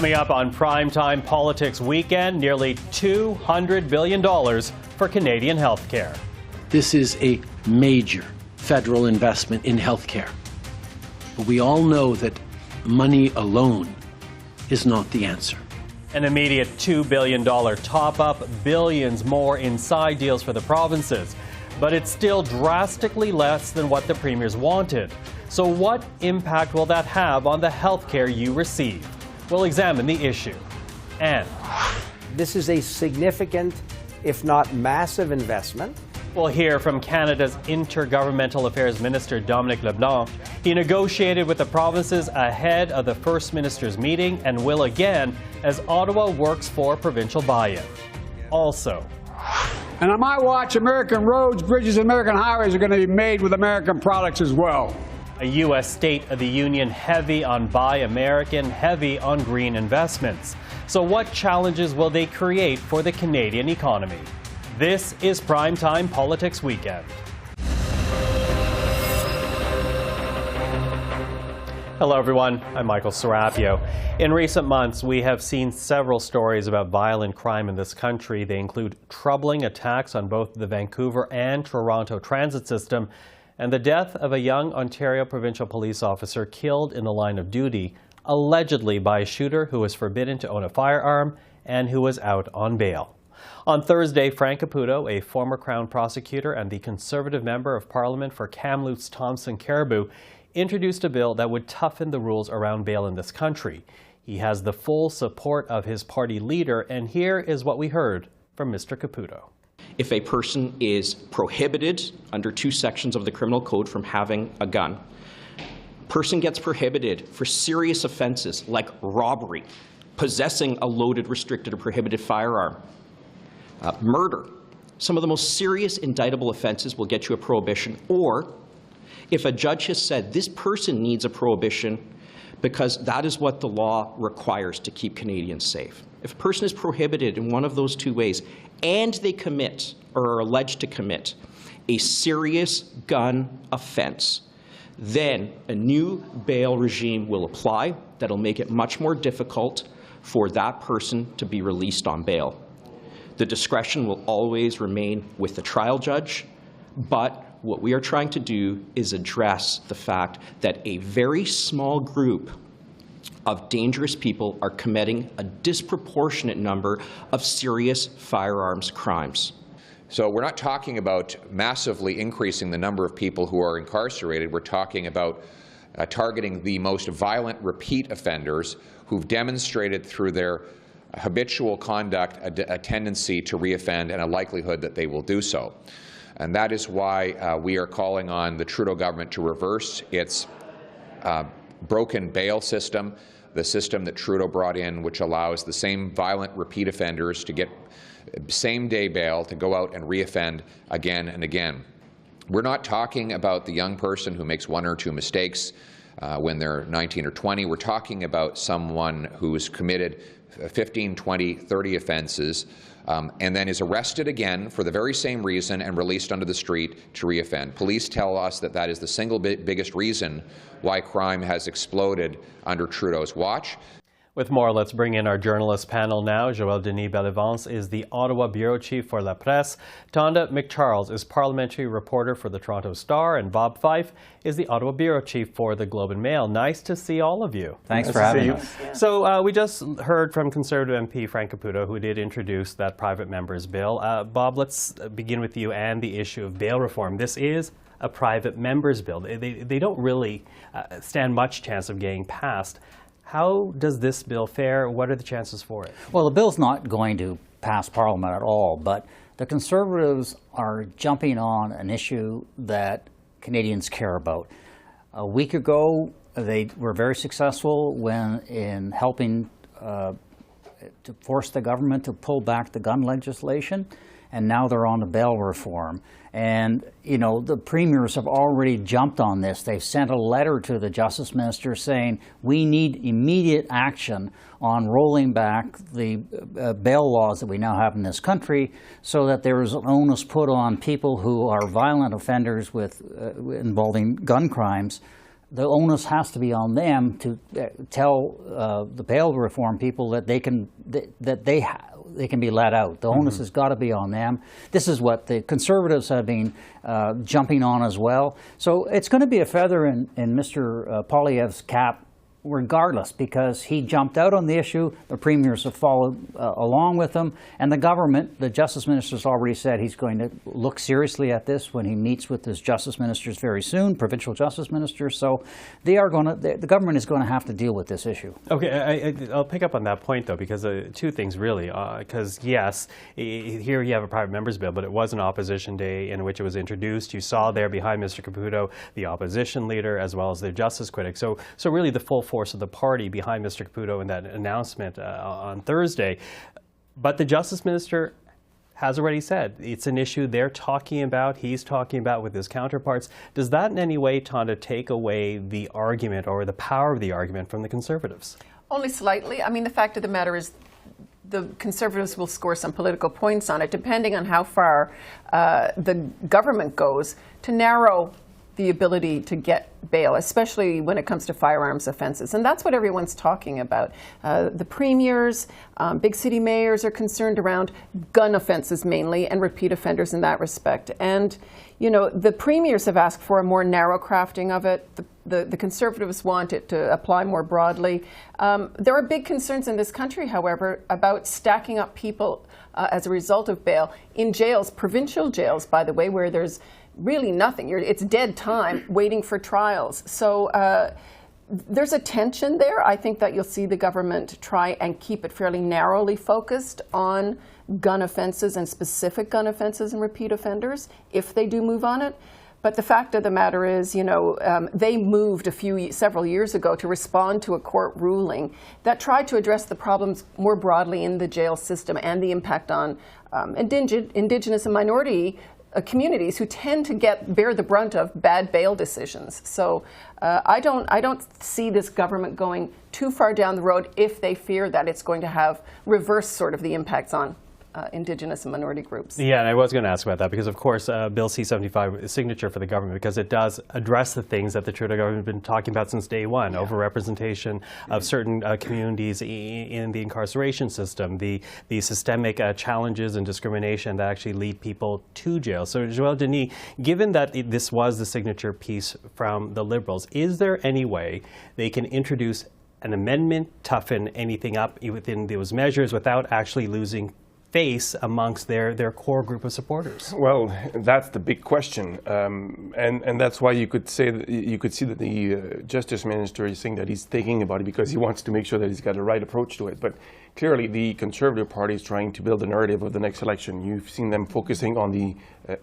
Coming up on Primetime Politics Weekend, nearly $200 billion for Canadian healthcare. This is a major federal investment in healthcare. But we all know that money alone is not the answer. An immediate $2 billion top-up, billions more in side deals for the provinces. But it's still drastically less than what the premiers wanted. So what impact will that have on the healthcare you receive? We'll examine the issue. And this is a significant, if not massive, investment. We'll hear from Canada's Intergovernmental Affairs Minister Dominic Leblanc. He negotiated with the provinces ahead of the First Minister's meeting and will again as Ottawa works for provincial buy-in. Also, and on my watch, American roads, bridges, and American highways are going to be made with American products as well. A U.S. State of the Union heavy on Buy American, heavy on green investments. So what challenges will they create for the Canadian economy? This is Primetime Politics Weekend. Hello everyone, I'm Michael Serapio. In recent months, we have seen several stories about violent crime in this country. They include troubling attacks on both the Vancouver and Toronto transit system, and the death of a young Ontario provincial police officer killed in the line of duty, allegedly by a shooter who was forbidden to own a firearm and who was out on bail. On Thursday, Frank Caputo, a former Crown prosecutor and the Conservative Member of Parliament for Kamloops Thompson Caribou, introduced a bill that would toughen the rules around bail in this country. He has the full support of his party leader, and here is what we heard from Mr. Caputo. If a person is prohibited under 2 sections of the Criminal Code from having a gun, person gets prohibited for serious offenses like robbery, possessing a loaded, restricted, or prohibited firearm, murder. Some of the most serious indictable offenses will get you a prohibition, or if a judge has said this person needs a prohibition because that is what the law requires to keep Canadians safe. If a person is prohibited in one of those 2 ways and they commit or are alleged to commit a serious gun offense, then a new bail regime will apply that'll make it much more difficult for that person to be released on bail. The discretion will always remain with the trial judge, but what we are trying to do is address the fact that a very small group of dangerous people are committing a disproportionate number of serious firearms crimes. So we're not talking about massively increasing the number of people who are incarcerated. We're talking about targeting the most violent repeat offenders who've demonstrated through their habitual conduct a tendency to reoffend and a likelihood that they will do so. And that is why we are calling on the Trudeau government to reverse its broken bail system, the system that Trudeau brought in, which allows the same violent repeat offenders to get same-day bail to go out and reoffend again and again. We're not talking about the young person who makes 1 or 2 mistakes when they're 19 or 20. We're talking about someone who's committed 15, 20, 30 offenses and then is arrested again for the very same reason and released onto the street to reoffend. Police tell us that that is the single biggest reason why crime has exploded under Trudeau's watch. With more, let's bring in our journalist panel now. Joël-Denis Bellavance is the Ottawa Bureau Chief for La Presse. Tonda MacCharles is parliamentary reporter for the Toronto Star. And Bob Fife is the Ottawa Bureau Chief for the Globe and Mail. Nice to see all of you. Thanks for having us. Yeah. So we just heard from Conservative MP Frank Caputo, who did introduce that private member's bill. Bob, let's begin with you and the issue of bail reform. This is a private member's bill. They don't really stand much chance of getting passed. How does this bill fare? What are the chances for it? Well, the bill's not going to pass Parliament at all, but the Conservatives are jumping on an issue that Canadians care about. A week ago, they were very successful in helping to force the government to pull back the gun legislation, and now they're on the bail reform. And, you know, the premiers have already jumped on this. They've sent a letter to the Justice Minister saying we need immediate action on rolling back the bail laws that we now have in this country so that there is an onus put on people who are violent offenders with involving gun crimes the onus has to be on them to tell the bail reform people that they can be let out. The onus has got to be on them. This is what the Conservatives have been jumping on as well. So it's going to be a feather in Mr. Poilievre's cap regardless, because he jumped out on the issue. The premiers have followed along with him, and the government, the justice minister's already said he's going to look seriously at this when he meets with his justice ministers very soon, provincial justice ministers. So they are going to, the government is going to have to deal with this issue. Okay, I'll pick up on that point though, because two things really. Because yes, here you have a private member's bill, but it was an opposition day in which it was introduced. You saw there behind Mr. Caputo the opposition leader as well as the justice critic. So really the full force of the party behind Mr. Caputo in that announcement on Thursday. But the Justice Minister has already said it's an issue they're talking about, he's talking about with his counterparts. Does that in any way, Tonda, take away the argument or the power of the argument from the Conservatives? Only slightly. I mean, the fact of the matter is the Conservatives will score some political points on it, depending on how far the government goes to narrow the ability to get bail, especially when it comes to firearms offenses. And that's what everyone's talking about. The premiers, big city mayors are concerned around gun offenses mainly and repeat offenders in that respect. And, you know, the premiers have asked for a more narrow crafting of it. The Conservatives want it to apply more broadly. There are big concerns in this country, however, about stacking up people as a result of bail in jails, provincial jails, by the way, where there's really nothing. It's dead time waiting for trials. So there's a tension there. I think that you'll see the government try and keep it fairly narrowly focused on gun offenses and specific gun offenses and repeat offenders if they do move on it. But the fact of the matter is, you know, they moved several years ago to respond to a court ruling that tried to address the problems more broadly in the jail system and the impact on Indigenous and minority communities who tend to bear the brunt of bad bail decisions. So I don't see this government going too far down the road if they fear that it's going to have reverse sort of the impacts on Indigenous and minority groups. Yeah, and I was going to ask about that because, of course, Bill C-75 is signature for the government because it does address the things that the Trudeau government has been talking about since day one, overrepresentation of certain communities in the incarceration system, the systemic challenges and discrimination that actually lead people to jail. So, Joël-Denis, given that this was the signature piece from the Liberals, is there any way they can introduce an amendment, toughen anything up within those measures without actually losing face amongst their core group of supporters? Well, that's the big question, and that's why you could see that the Justice Minister is saying that he's thinking about it because he wants to make sure that he's got the right approach to it. But clearly, the Conservative Party is trying to build a narrative of the next election. You've seen them focusing on the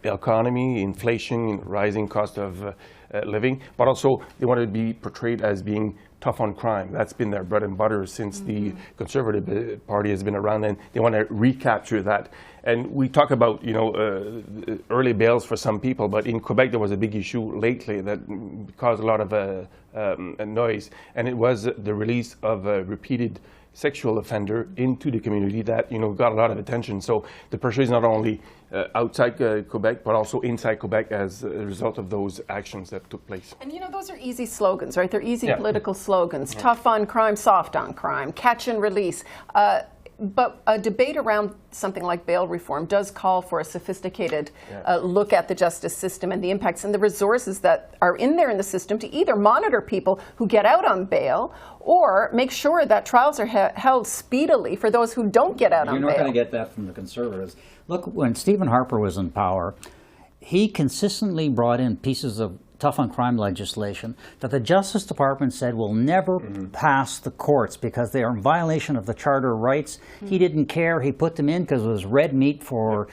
economy, inflation, rising cost of living, but also they want to be portrayed as being tough on crime. That's been their bread and butter since the Conservative Party has been around, and they want to recapture that. And we talk about, you know, early bails for some people, but in Quebec there was a big issue lately that caused a lot of noise, and it was the release of a repeated sexual offender into the community that, you know, got a lot of attention. So the pressure is not only outside Quebec, but also inside Quebec as a result of those actions that took place. And you know, those are easy slogans, right? They're easy political slogans. Tough on crime, soft on crime, catch and release. But a debate around something like bail reform does call for a sophisticated look at the justice system and the impacts and the resources that are in there in the system to either monitor people who get out on bail or make sure that trials are held speedily for those who don't get out on bail. You're not going to get that from the Conservatives. Look, when Stephen Harper was in power, he consistently brought in pieces of tough on crime legislation that the Justice Department said will never pass the courts because they are in violation of the Charter rights. He didn't care. He put them in because it was red meat for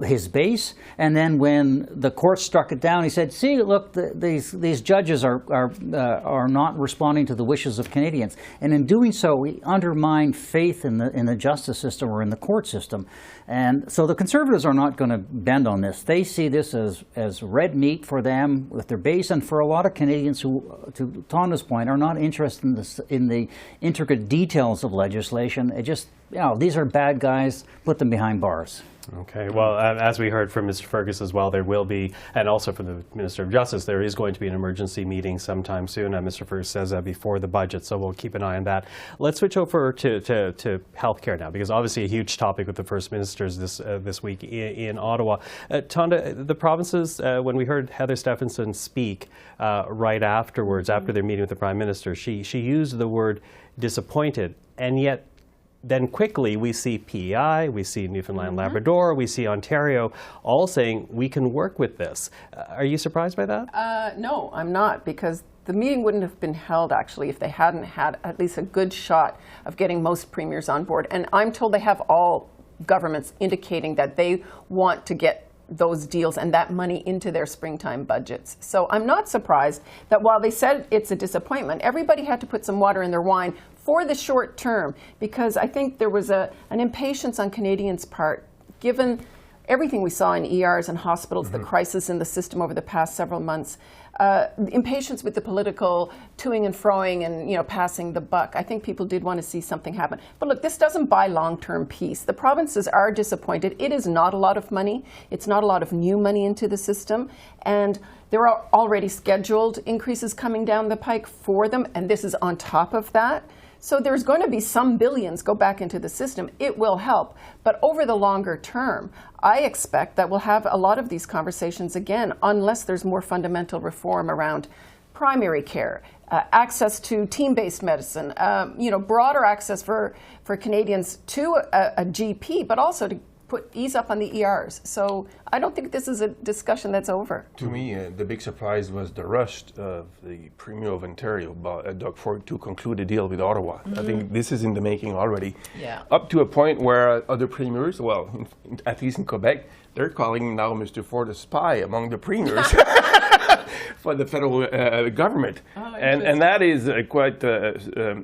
his base. And then when the court struck it down, he said, see, look, these judges are not responding to the wishes of Canadians. And in doing so, he undermined faith in the justice system or in the court system. And so the Conservatives are not going to bend on this. They see this as red meat for them with their base, and for a lot of Canadians who, to Tonda's point, are not interested in the intricate details of legislation. It just, you know, these are bad guys, put them behind bars. Okay. Well, as we heard from Mr. Fergus as well, there will be, and also from the Minister of Justice, there is going to be an emergency meeting sometime soon. Mr. Fergus says before the budget, so we'll keep an eye on that. Let's switch over to healthcare now, because obviously a huge topic with the First Ministers this week in Ottawa. Tonda, the provinces, when we heard Heather Stephenson speak right afterwards, after their meeting with the Prime Minister, she used the word disappointed, and yet then quickly we see PEI, we see Newfoundland Labrador, we see Ontario all saying we can work with this. Are you surprised by that? No, I'm not, because the meeting wouldn't have been held actually if they hadn't had at least a good shot of getting most premiers on board. And I'm told they have all governments indicating that they want to get those deals and that money into their springtime budgets. So I'm not surprised that while they said it's a disappointment, everybody had to put some water in their wine for the short term, because I think there was an impatience on Canadians' part, given everything we saw in ERs and hospitals, the crisis in the system over the past several months, impatience with the political toing and froing and passing the buck. I think people did want to see something happen. But look, this doesn't buy long-term peace. The provinces are disappointed. It is not a lot of money. It's not a lot of new money into the system. And there are already scheduled increases coming down the pike for them, and this is on top of that. So there's going to be some billions go back into the system. It will help. But over the longer term, I expect that we'll have a lot of these conversations again, unless there's more fundamental reform around primary care, access to team-based medicine, broader access for Canadians to a GP, but also to ease up on the ERs. So I don't think this is a discussion that's over. To me, the big surprise was the rush of the Premier of Ontario, Doug Ford, to conclude a deal with Ottawa. I think this is in the making already. Yeah. Up to a point where other premiers, well, at least in Quebec, they're calling now Mr. Ford a spy among the premiers for the federal government. Oh, and that is quite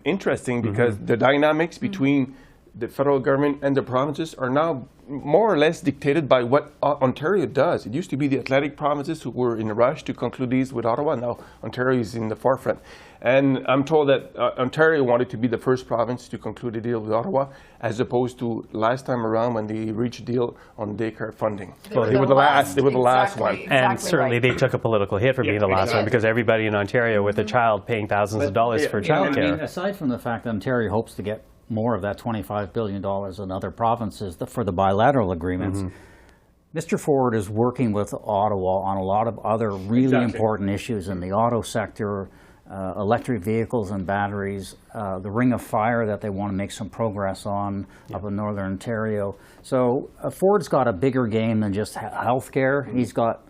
interesting, because the dynamics between the federal government and the provinces are now more or less dictated by what Ontario does. It used to be the Atlantic provinces who were in a rush to conclude these with Ottawa. Now Ontario is in the forefront. And I'm told that Ontario wanted to be the first province to conclude a deal with Ottawa, as opposed to last time around when they reached a deal on daycare funding. They were the last one. And certainly they took a political hit for being the last one, because everybody in Ontario with a child paying thousands of dollars for childcare. I mean, aside from the fact that Ontario hopes to get more of that $25 billion in other provinces for the bilateral agreements, Mr. Ford is working with Ottawa on a lot of other really important issues in the auto sector, electric vehicles and batteries, the Ring of Fire that they want to make some progress on up in Northern Ontario. So Ford's got a bigger game than just healthcare. He's got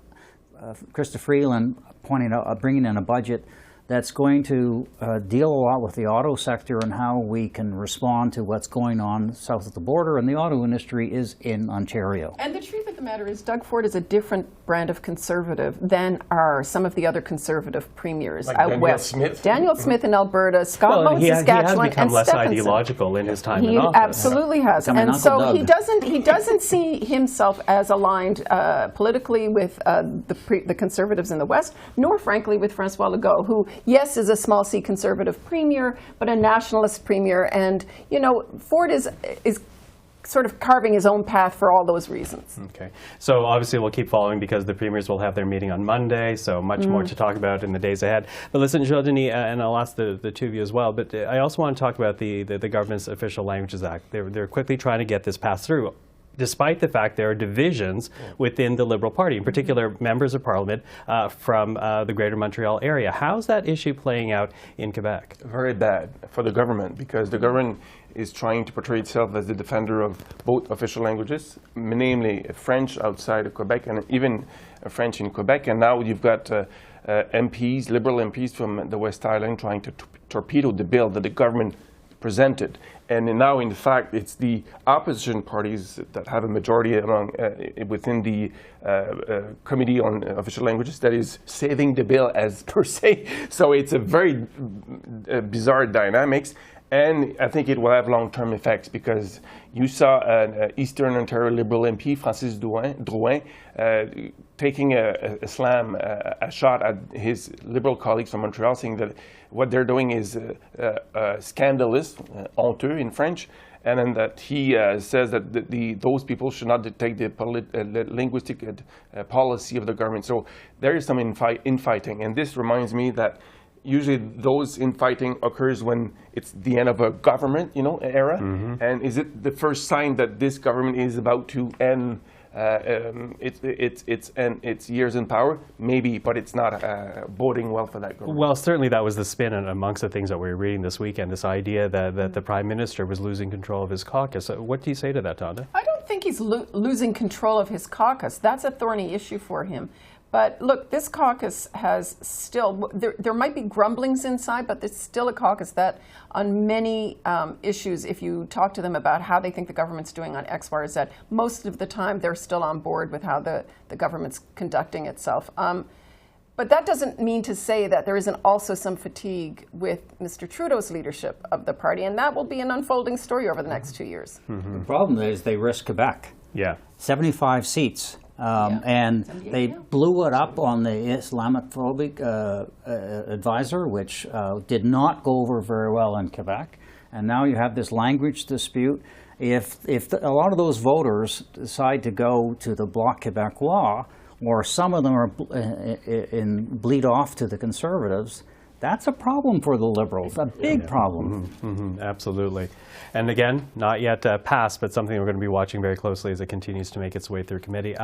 Krista Freeland bringing in a budget that's going to deal a lot with the auto sector and how we can respond to what's going on south of the border. And the auto industry is in Ontario. And the truth of the matter is, Doug Ford is a different brand of conservative than are some of the other conservative premiers out west. Daniel Smith in Alberta, Scott Moe in Saskatchewan, and Stephenson. He has become less ideological in his time in office. He absolutely has. And so he doesn't see himself as aligned politically with the conservatives in the west, nor frankly with François Legault, who, yes, is a small C conservative premier, but a nationalist premier. And, Ford is sort of carving his own path for all those reasons. Okay. So obviously we'll keep following, because the premiers will have their meeting on Monday, so much more to talk about in the days ahead. But listen, Joël-Denis, and I'll ask the two of you as well, but I also want to talk about the government's Official Languages Act. They're quickly trying to get this passed through, despite the fact there are divisions within the Liberal Party, in particular members of Parliament from the Greater Montreal area. How's that issue playing out in Quebec? Very bad for the government, because the government is trying to portray itself as the defender of both official languages, namely French outside of Quebec and even French in Quebec. And now you've got MPs, Liberal MPs from the West Island trying to torpedo the bill that the government presented. And now, in fact, it's the opposition parties that have a majority within the Committee on Official Languages that is saving the bill as per se. So it's a very bizarre dynamics. And I think it will have long-term effects, because you saw an Eastern Ontario Liberal MP, Francis Drouin, taking a shot at his Liberal colleagues from Montreal, saying that what they're doing is scandalous, honteux in French, and then that he says that those people should not dictate the linguistic policy of the government. So there is some infighting, and this reminds me that usually those infighting occurs when it's the end of a government, era. And is it the first sign that this government is about to end its years in power? Maybe, but it's not boding well for that government. Well, certainly that was the spin amongst the things that we were reading this weekend, this idea that the Prime Minister was losing control of his caucus. What do you say to that, Tonda? I don't think he's losing control of his caucus. That's a thorny issue for him. But look, this caucus has still, there might be grumblings inside, but there's still a caucus that on many issues, if you talk to them about how they think the government's doing on X, Y, or Z, most of the time they're still on board with how the government's conducting itself. But that doesn't mean to say that there isn't also some fatigue with Mr. Trudeau's leadership of the party, and that will be an unfolding story over the next 2 years. The problem is they risk Quebec. Yeah. 75 seats. And they blew it up on the Islamophobic advisor, which did not go over very well in Quebec. And now you have this language dispute. If a lot of those voters decide to go to the Bloc Québécois, or some of them are bleed off to the Conservatives, that's a problem for the Liberals, a big problem. Absolutely. And again, not yet passed, but something we're going to be watching very closely as it continues to make its way through committee.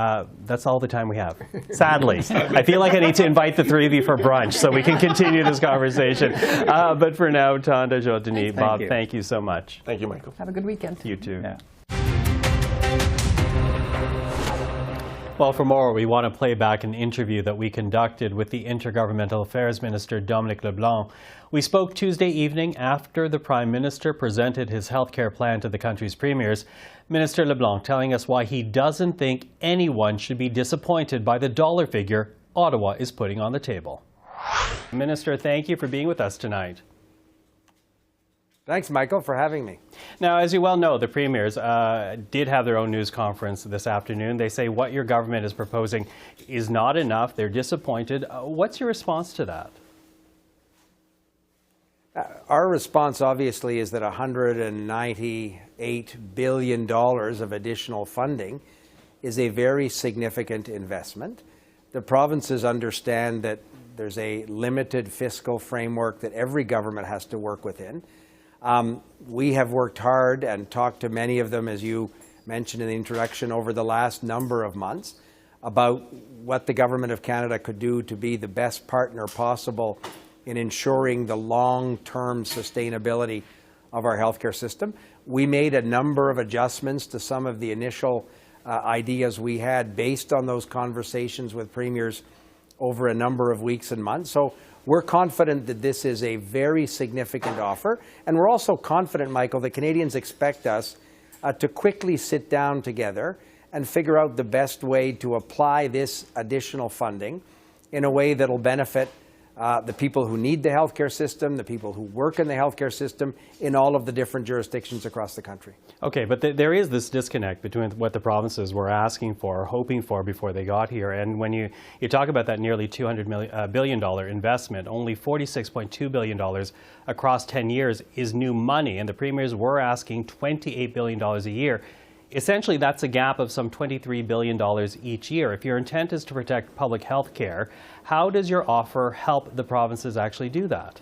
That's all the time we have, sadly. I feel like I need to invite the three of you for brunch so we can continue this conversation. But for now, Tonda, Joël-Denis, Bob, thank you so much. Thank you, Michael. Have a good weekend. You too. Yeah. Well, for more, we want to play back an interview that we conducted with the Intergovernmental Affairs Minister, Dominic Leblanc. We spoke Tuesday evening after the Prime Minister presented his healthcare plan to the country's premiers. Minister Leblanc telling us why he doesn't think anyone should be disappointed by the dollar figure Ottawa is putting on the table. Minister, thank you for being with us tonight. Thanks, Michael, for having me. Now, as you well know, the premiers did have their own news conference this afternoon. They say what your government is proposing is not enough. They're disappointed. What's your response to that? Our response, obviously, is that $198 billion of additional funding is a very significant investment. The provinces understand that there's a limited fiscal framework that every government has to work within. We have worked hard and talked to many of them, as you mentioned in the introduction, over the last number of months about what the Government of Canada could do to be the best partner possible in ensuring the long-term sustainability of our healthcare system. We made a number of adjustments to some of the initial ideas we had based on those conversations with premiers over a number of weeks and months. So we're confident that this is a very significant offer, and we're also confident, Michael, that Canadians expect us to quickly sit down together and figure out the best way to apply this additional funding in a way that will benefit the people who need the healthcare system, the people who work in the healthcare system in all of the different jurisdictions across the country. Okay, but there is this disconnect between what the provinces were asking for, or hoping for before they got here. And when you talk about that nearly $200 billion investment, only $46.2 billion across 10 years is new money. And the premiers were asking $28 billion a year. Essentially, that's a gap of some $23 billion each year. If your intent is to protect public health care, how does your offer help the provinces actually do that?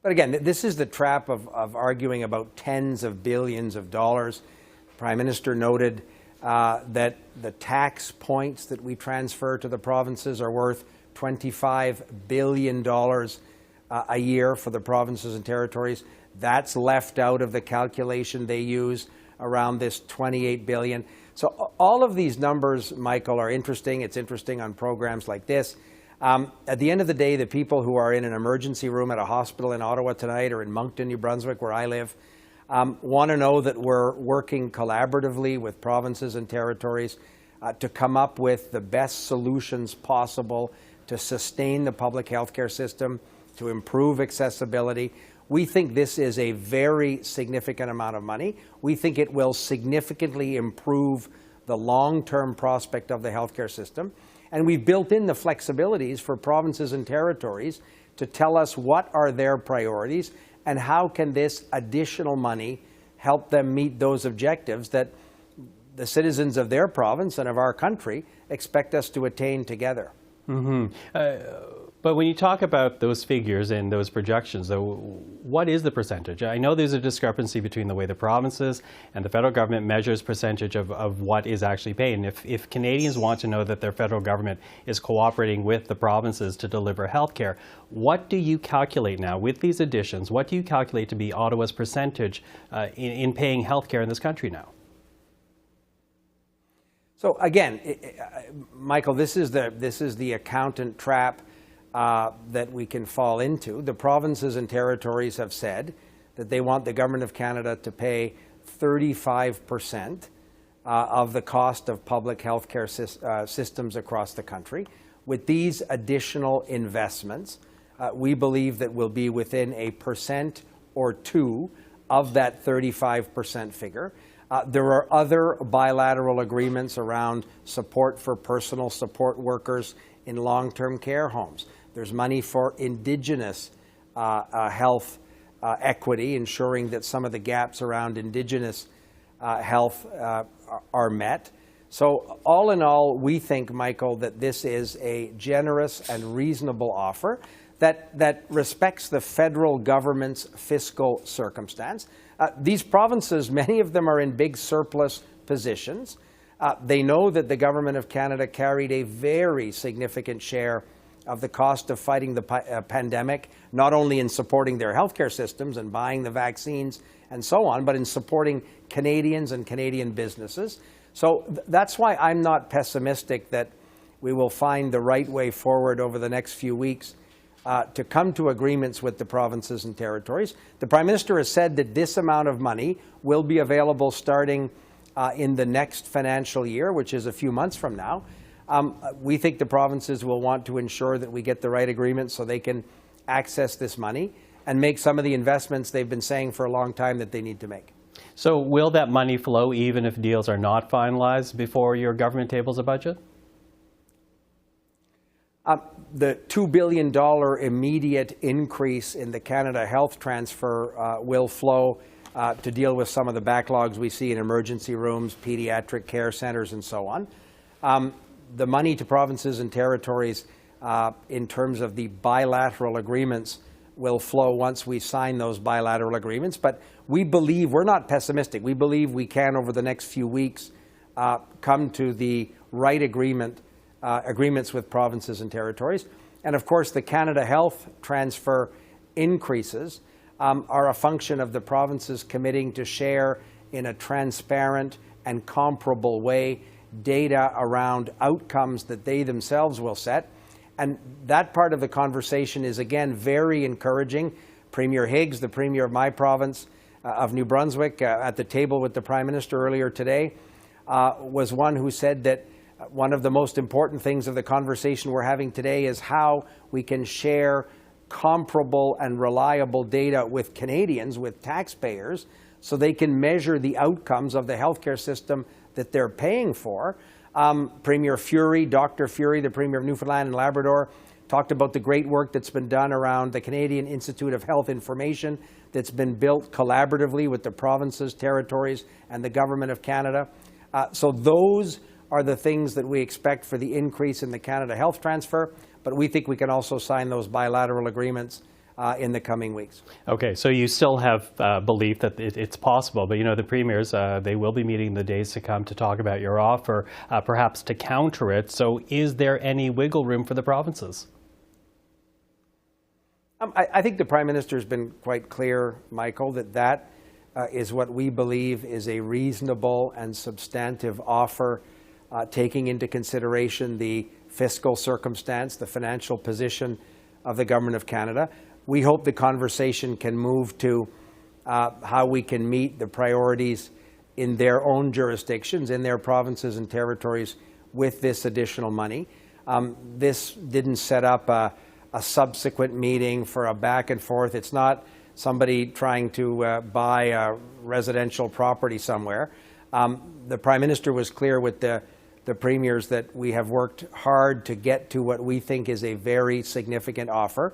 But again, this is the trap of arguing about tens of billions of dollars. The Prime Minister noted that the tax points that we transfer to the provinces are worth $25 billion a year for the provinces and territories. That's left out of the calculation they use around this $28 billion. So all of these numbers, Michael, are interesting. It's interesting on programs like this. At the end of the day, the people who are in an emergency room at a hospital in Ottawa tonight or in Moncton, New Brunswick, where I live, want to know that we're working collaboratively with provinces and territories to come up with the best solutions possible to sustain the public healthcare system, to improve accessibility. We think this is a very significant amount of money. We think it will significantly improve the long-term prospect of the healthcare system. And we've built in the flexibilities for provinces and territories to tell us what are their priorities and how can this additional money help them meet those objectives that the citizens of their province and of our country expect us to attain together. But when you talk about those figures and those projections, though, what is the percentage? I know there's a discrepancy between the way the provinces and the federal government measures percentage of what is actually paid. And if Canadians want to know that their federal government is cooperating with the provinces to deliver health care, what do you calculate now with these additions? What do you calculate to be Ottawa's percentage in paying health care in this country now? So again, Michael, this is the accountant trap that we can fall into. The provinces and territories have said that they want the Government of Canada to pay 35% of the cost of public health care systems across the country. With these additional investments, we believe that we'll be within 1% or 2% of that 35% figure. There are other bilateral agreements around support for personal support workers in long-term care homes. There's money for Indigenous health equity, ensuring that some of the gaps around Indigenous health are met. So all in all, we think, Michael, that this is a generous and reasonable offer that respects the federal government's fiscal circumstance. These provinces, many of them are in big surplus positions. They know that the Government of Canada carried a very significant share of the cost of fighting the pandemic, not only in supporting their healthcare systems and buying the vaccines and so on, but in supporting Canadians and Canadian businesses. So that's why I'm not pessimistic that we will find the right way forward over the next few weeks to come to agreements with the provinces and territories. The Prime Minister has said that this amount of money will be available starting in the next financial year, which is a few months from now. We think the provinces will want to ensure that we get the right agreements so they can access this money and make some of the investments they've been saying for a long time that they need to make. So will that money flow even if deals are not finalized before your government tables a budget? The $2 billion immediate increase in the Canada Health Transfer will flow to deal with some of the backlogs we see in emergency rooms, pediatric care centers, and so on. The money to provinces and territories in terms of the bilateral agreements will flow once we sign those bilateral agreements. But we believe, we're not pessimistic, we believe we can, over the next few weeks, come to the right agreements with provinces and territories. And of course, the Canada Health Transfer increases are a function of the provinces committing to share in a transparent and comparable way data around outcomes that they themselves will set. And that part of the conversation is, again, very encouraging. Premier Higgs, the Premier of my province of New Brunswick, at the table with the Prime Minister earlier today, was one who said that one of the most important things of the conversation we're having today is how we can share comparable and reliable data with Canadians, with taxpayers, so they can measure the outcomes of the healthcare system that they're paying for. Premier Fury, Dr. Fury, the Premier of Newfoundland and Labrador, talked about the great work that's been done around the Canadian Institute of Health Information that's been built collaboratively with the provinces, territories, and the Government of Canada. So those are the things that we expect for the increase in the Canada Health Transfer, but we think we can also sign those bilateral agreements in the coming weeks. Okay, so you still have belief that it's possible, but you know the premiers, they will be meeting the days to come to talk about your offer, perhaps to counter it. So is there any wiggle room for the provinces? I think the Prime Minister has been quite clear, Michael, that is what we believe is a reasonable and substantive offer, taking into consideration the fiscal circumstance, the financial position of the Government of Canada. We hope the conversation can move to how we can meet the priorities in their own jurisdictions, in their provinces and territories with this additional money. This didn't set up a subsequent meeting for a back and forth. It's not somebody trying to buy a residential property somewhere. The Prime Minister was clear with the premiers that we have worked hard to get to what we think is a very significant offer.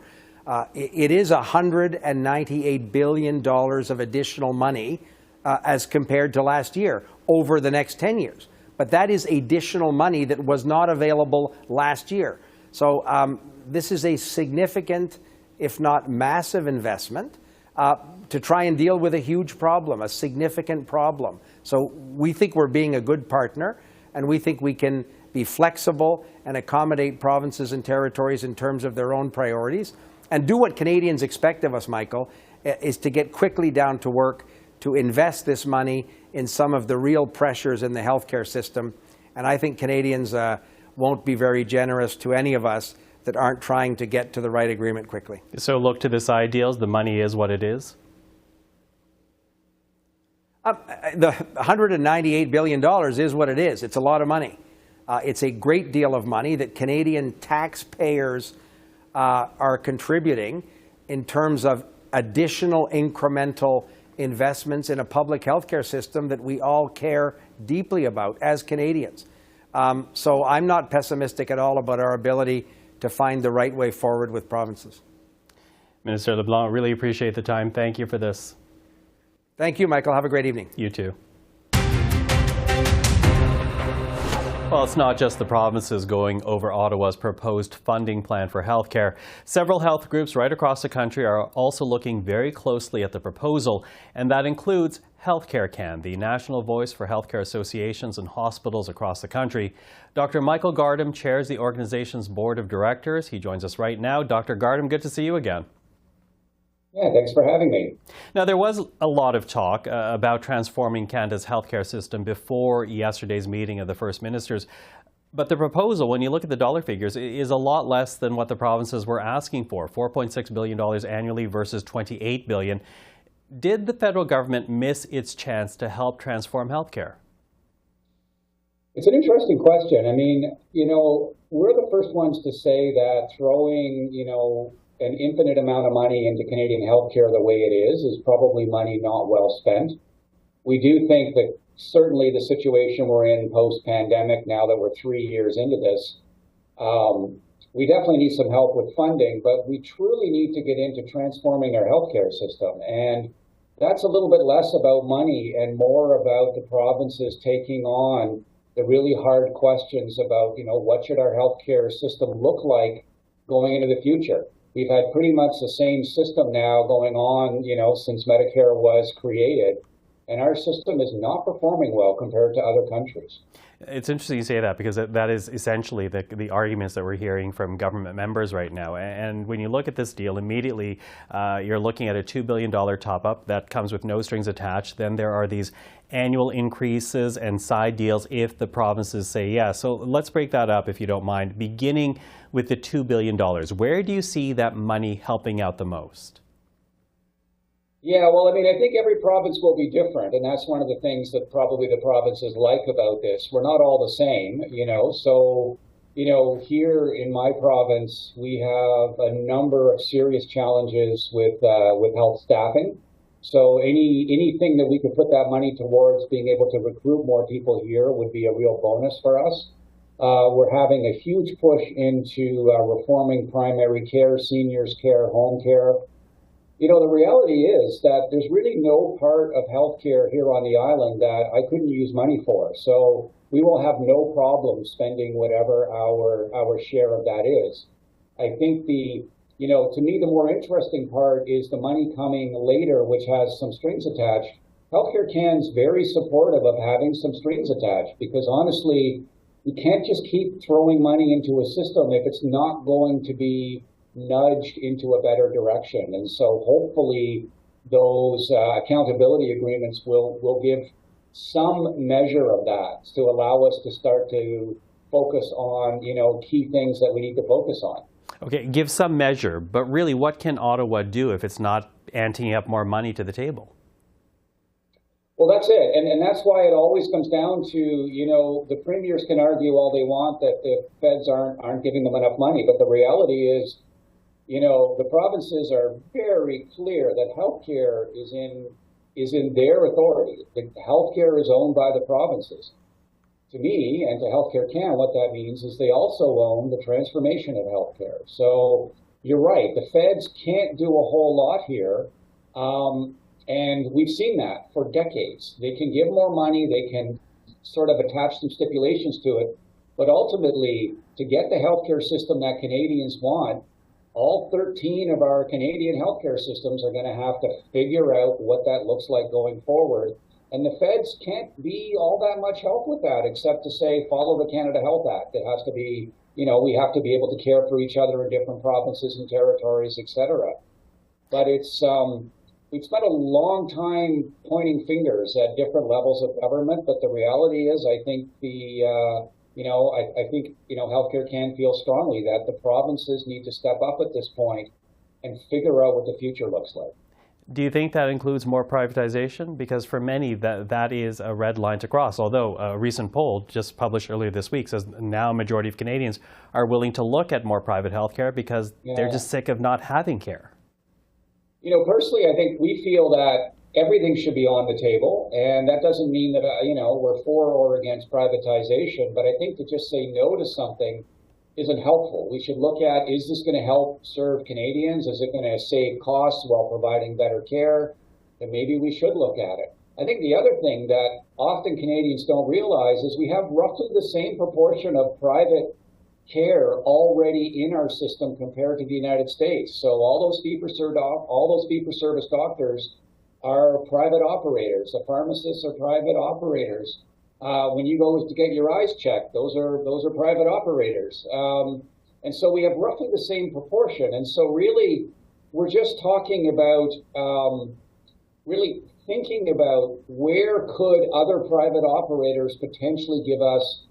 It is $198 billion of additional money as compared to last year over the next 10 years. But that is additional money that was not available last year. So this is a significant, if not massive, investment to try and deal with a huge problem, a significant problem. So we think we're being a good partner, and we think we can be flexible and accommodate provinces and territories in terms of their own priorities, and do what Canadians expect of us, Michael, is to get quickly down to work to invest this money in some of the real pressures in the healthcare system. And I think Canadians won't be very generous to any of us that aren't trying to get to the right agreement quickly. So look to the side deals. The money is what it is? The $198 billion is what it is. It's a lot of money. It's a great deal of money that Canadian taxpayers are contributing in terms of additional incremental investments in a public healthcare system that we all care deeply about as Canadians. So I'm not pessimistic at all about our ability to find the right way forward with provinces. Minister Leblanc, really appreciate the time. Thank you for this. Thank you, Michael. Have a great evening. You too. Well, it's not just the provinces going over Ottawa's proposed funding plan for healthcare. Several health groups right across the country are also looking very closely at the proposal, and that includes HealthCareCAN, the national voice for healthcare associations and hospitals across the country. Dr. Michael Gardam chairs the organization's board of directors. He joins us right now. Dr. Gardam, good to see you again. Yeah, thanks for having me. Now, there was a lot of talk about transforming Canada's healthcare system before yesterday's meeting of the First Ministers. But the proposal, when you look at the dollar figures, is a lot less than what the provinces were asking for, $4.6 billion annually versus $28 billion. Did the federal government miss its chance to help transform healthcare? It's an interesting question. I mean, we're the first ones to say that throwing, an infinite amount of money into Canadian healthcare the way it is probably money not well spent. We do think that certainly the situation we're in post-pandemic, now that we're 3 years into this, we definitely need some help with funding, but we truly need to get into transforming our healthcare system. And that's a little bit less about money and more about the provinces taking on the really hard questions about, what should our healthcare system look like going into the future? We've had pretty much the same system now going on, since Medicare was created, and our system is not performing well compared to other countries. It's interesting you say that, because that is essentially the arguments that we're hearing from government members right now. And when you look at this deal, immediately you're looking at a $2 billion top-up that comes with no strings attached. Then there are these annual increases and side deals if the provinces say yes. So let's break that up, if you don't mind, beginning with the $2 billion. Where do you see that money helping out the most? Yeah, well, I think every province will be different, and that's one of the things that probably the provinces like about this. We're not all the same, so, here in my province, we have a number of serious challenges with health staffing. So anything that we could put that money towards being able to recruit more people here would be a real bonus for us. We're having a huge push into reforming primary care, seniors care, home care. The reality is that there's really no part of healthcare here on the island that I couldn't use money for. So we will have no problem spending whatever our share of that is. I think to me, the more interesting part is the money coming later, which has some strings attached. HealthCareCAN is very supportive of having some strings attached, because honestly, you can't just keep throwing money into a system if it's not going to be nudged into a better direction. And so hopefully those accountability agreements will give some measure of that to allow us to start to focus on, key things that we need to focus on. Okay, give some measure, but really what can Ottawa do if it's not anteing up more money to the table? Well, that's it. And that's why it always comes down to, the premiers can argue all they want that the feds aren't giving them enough money. But the reality is, the provinces are very clear that healthcare is in their authority. The healthcare is owned by the provinces. To me and to HealthCareCAN, what that means is they also own the transformation of healthcare. So you're right. The feds can't do a whole lot here. And we've seen that for decades. They can give more money. They can sort of attach some stipulations to it. But ultimately, to get the healthcare system that Canadians want, all 13 of our Canadian healthcare systems are going to have to figure out what that looks like going forward. And the feds can't be all that much help with that, except to say, follow the Canada Health Act. It has to be, we have to be able to care for each other in different provinces and territories, et cetera. But we've spent a long time pointing fingers at different levels of government, but the reality is, I think HealthCareCAN feels strongly that the provinces need to step up at this point and figure out what the future looks like. Do you think that includes more privatization? Because for many, that is a red line to cross. Although a recent poll just published earlier this week says now a majority of Canadians are willing to look at more private health care because they're just sick of not having care. Personally, I think we feel that everything should be on the table, and that doesn't mean that, we're for or against privatization, but I think to just say no to something isn't helpful. We should look at, is this going to help serve Canadians? Is it going to save costs while providing better care? Then maybe we should look at it. I think the other thing that often Canadians don't realize is we have roughly the same proportion of private care already in our system compared to the United States. So all those fee-for-service doctors are private operators. The pharmacists are private operators. When you go to get your eyes checked, those are private operators. And so we have roughly the same proportion. And so really, we're just talking about really thinking about where could other private operators potentially give us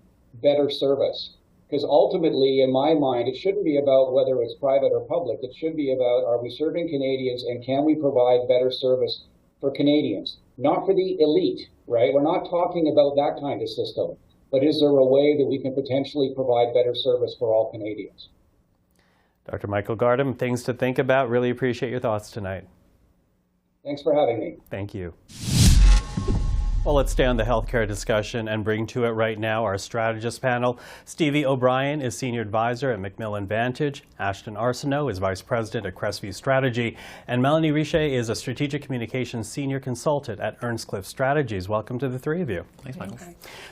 better service. Because ultimately, in my mind, it shouldn't be about whether it's private or public. It should be about, are we serving Canadians and can we provide better service for Canadians? Not for the elite, right? We're not talking about that kind of system. But is there a way that we can potentially provide better service for all Canadians? Dr. Michael Gardam, things to think about. Really appreciate your thoughts tonight. Thanks for having me. Thank you. Well, let's stay on the healthcare discussion and bring to it right now our strategist panel. Stevie O'Brien is Senior Advisor at Macmillan Vantage. Ashton Arsenault is Vice President at Crestview Strategy. And Melanie Richer is a Strategic Communications Senior Consultant at Earnscliffe Strategies. Welcome to the three of you. Thanks, Michael.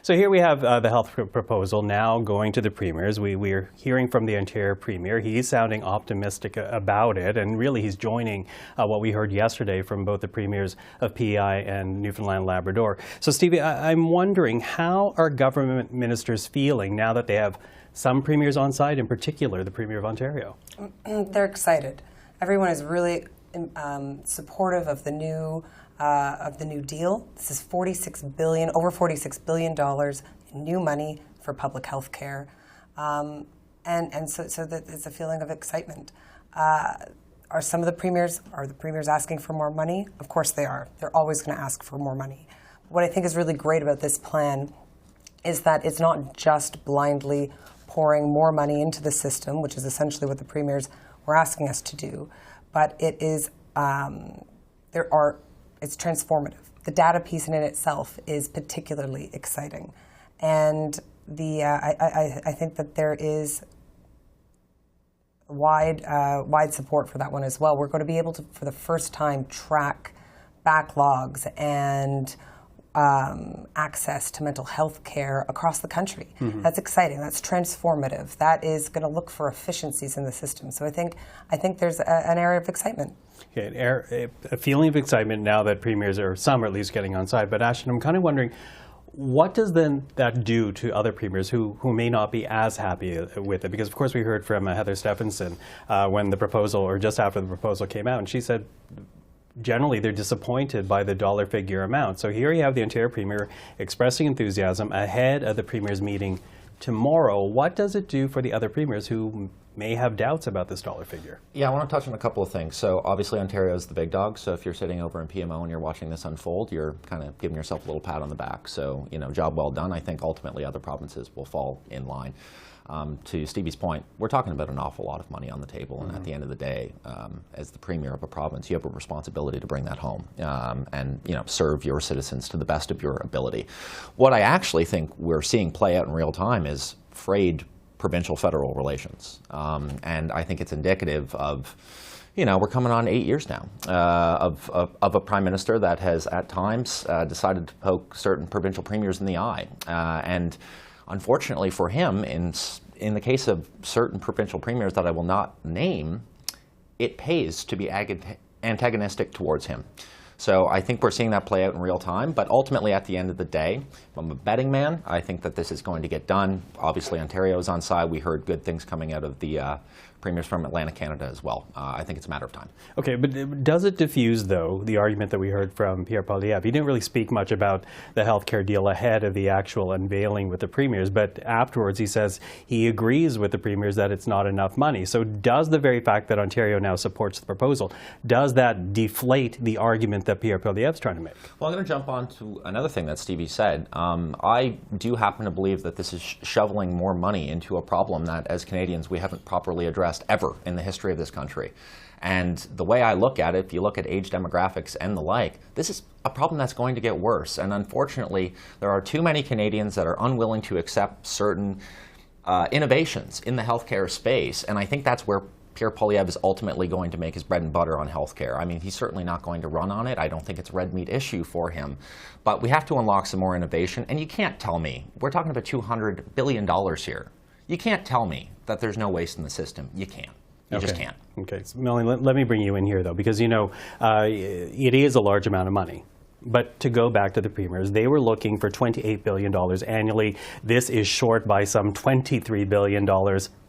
So here we have the health proposal now going to the premiers. We are hearing from the Ontario Premier. He's sounding optimistic about it, and really he's joining what we heard yesterday from both the premiers of PEI and Newfoundland Labrador. So, Stevie, I'm wondering, how are government ministers feeling now that they have some premiers on side, in particular the Premier of Ontario? They're excited. Everyone is really supportive of the new deal. This is over $46 billion in new money for public health care, and so that it's a feeling of excitement. Are the premiers asking for more money? Of course they are. They're always going to ask for more money. What I think is really great about this plan is that it's not just blindly pouring more money into the system, which is essentially what the premiers were asking us to do, but it is it's transformative. The data piece in itself is particularly exciting, and I think that there is wide support for that one as well. We're going to be able to, for the first time, track backlogs and access to mental health care across the country. Mm-hmm. That's exciting. That's transformative. That is going to look for efficiencies in the system. So I think there's an area of excitement. Okay, a feeling of excitement now that premiers, or some are at least, getting on side. But Ashton, I'm kind of wondering, what does then that do to other premiers who may not be as happy with it? Because of course we heard from Heather Stephenson when the proposal, or just after the proposal came out, and she said generally they're disappointed by the dollar figure amount. So here you have the Ontario Premier expressing enthusiasm ahead of the Premier's meeting tomorrow. What does it do for the other premiers who may have doubts about this dollar figure? Yeah, I want to touch on a couple of things. So obviously Ontario is the big dog. So if you're sitting over in PMO and you're watching this unfold, you're kind of giving yourself a little pat on the back. So, job well done. I think ultimately other provinces will fall in line. To Stevie's point, we're talking about an awful lot of money on the table, and at the end of the day, as the Premier of a province, you have a responsibility to bring that home and serve your citizens to the best of your ability. What I actually think we're seeing play out in real time is frayed provincial-federal relations. And I think it's indicative of, we're coming on 8 years now of a Prime Minister that has at times decided to poke certain provincial premiers in the eye. And unfortunately for him, in the case of certain provincial premiers that I will not name, it pays to be antagonistic towards him. So I think we're seeing that play out in real time, but ultimately at the end of the day, if I'm a betting man, I think that this is going to get done. Obviously Ontario's on side. We heard good things coming out of the premiers from Atlantic Canada as well. I think it's a matter of time. Okay, but does it diffuse, though, the argument that we heard from Pierre Poilievre? He didn't really speak much about the healthcare deal ahead of the actual unveiling with the premiers, but afterwards he says he agrees with the premiers that it's not enough money. So does the very fact that Ontario now supports the proposal, does that deflate the argument that Pierre Poilievre's trying to make? Well, I'm going to jump on to another thing that Stevie said. I do happen to believe that this is shoveling more money into a problem that, as Canadians, we haven't properly addressed ever in the history of this country. And the way I look at it, if you look at age demographics and the like, this is a problem that's going to get worse. And unfortunately, there are too many Canadians that are unwilling to accept certain innovations in the healthcare space. And I think that's where Pierre Poilievre is ultimately going to make his bread and butter on healthcare. I mean, he's certainly not going to run on it. I don't think it's a red meat issue for him. But we have to unlock some more innovation. And you can't tell me, we're talking about $200 billion here. You can't tell me that there's no waste in the system. You can't. You just can't. Okay, so Melanie, let me bring you in here, though, because, it is a large amount of money. But to go back to the premiers, they were looking for $28 billion annually. This is short by some $23 billion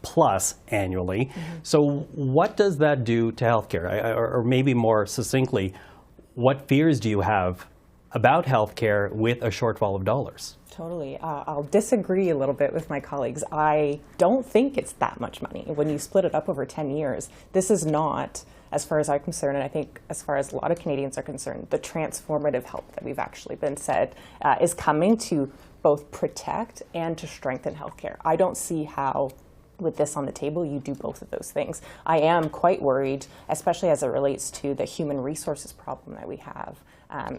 plus annually. Mm-hmm. So what does that do to healthcare? Or maybe more succinctly, what fears do you have about healthcare with a shortfall of dollars? Totally. I'll disagree a little bit with my colleagues. I don't think it's that much money. When you split it up over 10 years, this is not, as far as I'm concerned, and I think as far as a lot of Canadians are concerned, the transformative help that we've actually been said is coming to both protect and to strengthen healthcare. I don't see how, with this on the table, you do both of those things. I am quite worried, especially as it relates to the human resources problem that we have